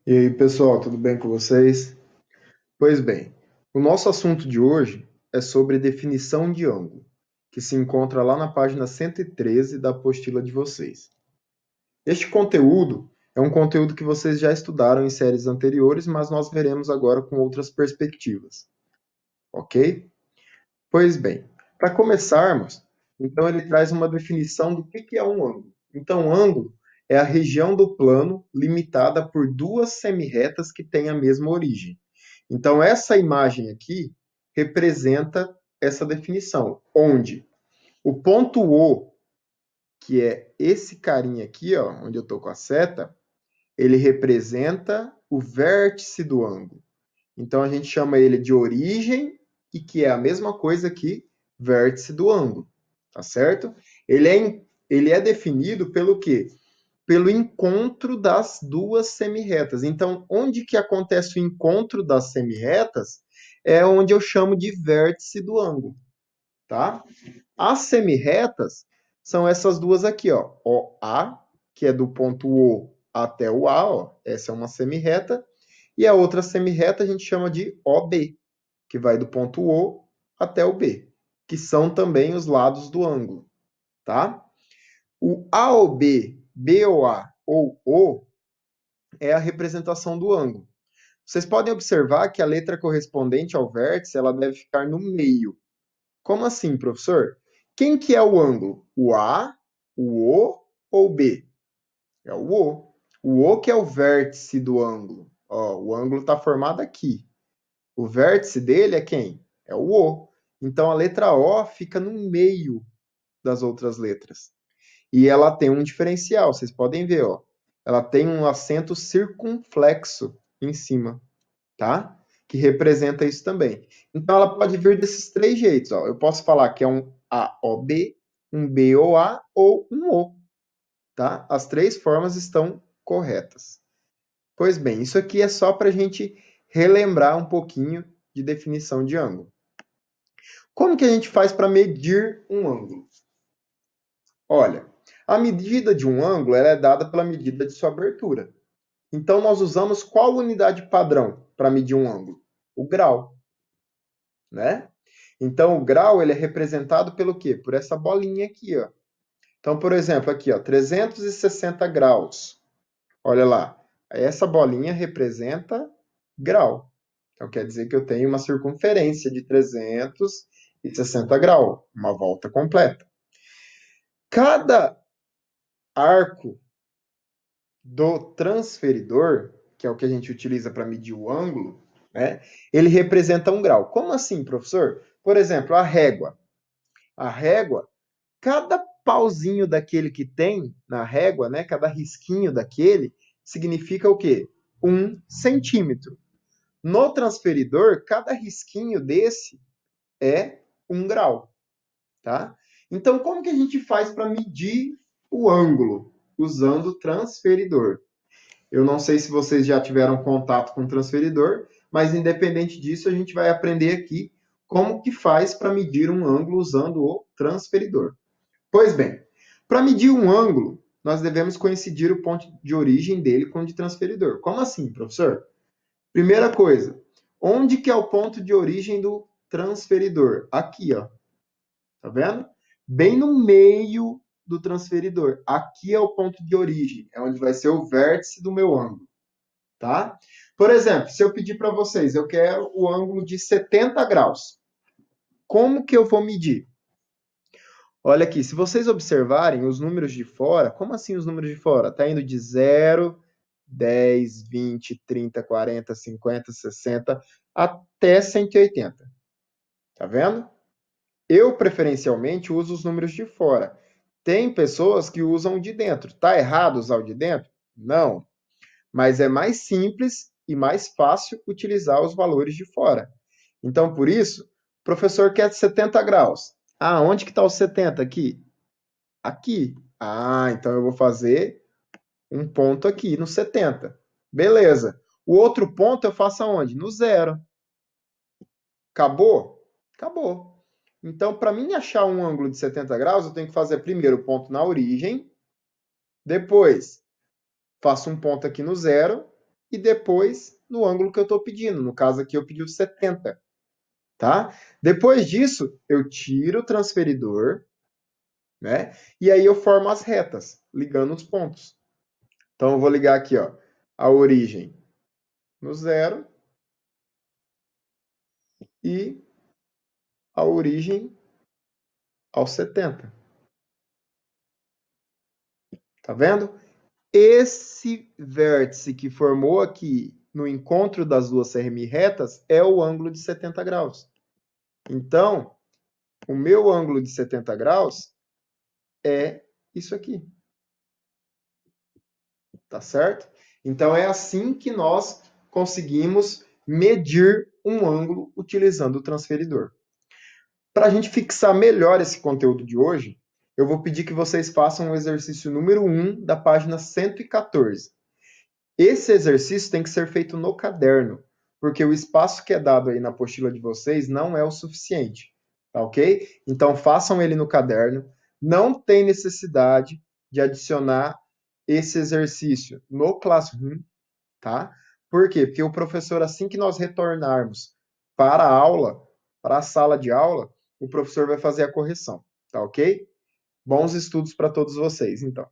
E aí, pessoal, tudo bem com vocês? Pois bem, o nosso assunto de hoje é sobre definição de ângulo, que se encontra lá na página 113 da apostila de vocês. Este conteúdo é um conteúdo que vocês já estudaram em séries anteriores, mas nós veremos agora com outras perspectivas, ok? Pois bem, para começarmos, então ele traz uma definição do que é um ângulo. Então, ângulo é a região do plano limitada por duas semirretas que têm a mesma origem. Então, essa imagem aqui representa essa definição, onde o ponto O, que é esse carinha aqui, ó, onde eu estou com a seta, ele representa o vértice do ângulo. Então, a gente chama ele de origem, e que é a mesma coisa que vértice do ângulo, tá certo? Ele é definido pelo quê? Pelo encontro das duas semirretas. Então, onde que acontece o encontro das semirretas é onde eu chamo de vértice do ângulo, tá? As semirretas são essas duas aqui, ó, OA, que é do ponto O até o A, ó, essa é uma semirreta, e a outra semirreta a gente chama de OB, que vai do ponto O até o B, que são também os lados do ângulo, tá? O AOB, BOA ou O é a representação do ângulo. Vocês podem observar que a letra correspondente ao vértice ela deve ficar no meio. Como assim, professor? Quem que é o ângulo? O A, o O ou o B? É o O. O O que é o vértice do ângulo. Ó, o ângulo está formado aqui. O vértice dele é quem? É o O. Então a letra O fica no meio das outras letras. E ela tem um diferencial, vocês podem ver, ó. Ela tem um acento circunflexo em cima, tá? Que representa isso também. Então ela pode vir desses três jeitos, ó. Eu posso falar que é um AOB, um BOA ou um O, tá? As três formas estão corretas. Pois bem, isso aqui é só para a gente relembrar um pouquinho de definição de ângulo. Como que a gente faz para medir um ângulo? Olha, a medida de um ângulo ela é dada pela medida de sua abertura. Então, nós usamos qual unidade padrão para medir um ângulo? O grau, né? Então, o grau ele é representado pelo quê? Por essa bolinha aqui, ó. Então, por exemplo, aqui, ó, 360 graus. Olha lá, essa bolinha representa grau. Então, quer dizer que eu tenho uma circunferência de 360 graus, uma volta completa. Cada arco do transferidor, que é o que a gente utiliza para medir o ângulo, né, ele representa um grau. Como assim, professor? Por exemplo, a régua. A régua, cada pauzinho daquele que tem na régua, né, cada risquinho daquele, significa o quê? 1 centímetro. No transferidor, cada risquinho desse é 1 grau, tá? Então, como que a gente faz para medir o ângulo? Usando o transferidor. Eu não sei se vocês já tiveram contato com o transferidor, mas independente disso, a gente vai aprender aqui como que faz para medir um ângulo usando o transferidor. Pois bem, para medir um ângulo, nós devemos coincidir o ponto de origem dele com o de transferidor. Como assim, professor? Primeira coisa, onde que é o ponto de origem do transferidor? Aqui, ó. Tá vendo? Bem no meio do transferidor. Aqui é o ponto de origem, é onde vai ser o vértice do meu ângulo, tá? Por exemplo, se eu pedir para vocês, eu quero o ângulo de 70 graus. Como que eu vou medir? Olha aqui, se vocês observarem os números de fora, como assim os números de fora? Está indo de 0, 10, 20, 30, 40, 50, 60 até 180. Tá vendo? Eu preferencialmente uso os números de fora. Tem pessoas que usam o de dentro. Tá errado usar o de dentro? Não. Mas é mais simples e mais fácil utilizar os valores de fora. Então, por isso, o professor quer 70 graus. Ah, onde que está o 70 aqui? Aqui. Ah, então eu vou fazer um ponto aqui no 70. Beleza. O outro ponto eu faço aonde? No zero. Acabou? Acabou. Então, para mim achar um ângulo de 70 graus, eu tenho que fazer primeiro o ponto na origem, depois faço um ponto aqui no zero e depois no ângulo que eu estou pedindo. No caso aqui eu pedi o 70, tá? Depois disso, eu tiro o transferidor, né? E aí eu formo as retas, ligando os pontos. Então eu vou ligar aqui, ó, a origem no 0 e a origem ao 70. Tá vendo? Esse vértice que formou aqui no encontro das duas semi-retas é o ângulo de 70 graus. Então, o meu ângulo de 70 graus é isso aqui. Tá certo? Então, é assim que nós conseguimos medir um ângulo utilizando o transferidor. Para a gente fixar melhor esse conteúdo de hoje, eu vou pedir que vocês façam o exercício número 1 da página 114. Esse exercício tem que ser feito no caderno, porque o espaço que é dado aí na apostila de vocês não é o suficiente, tá ok? Então façam ele no caderno. Não tem necessidade de adicionar esse exercício no Classroom, tá? Por quê? Porque o professor, assim que nós retornarmos para a aula, para a sala de aula, o professor vai fazer a correção, tá ok? Bons estudos para todos vocês, então.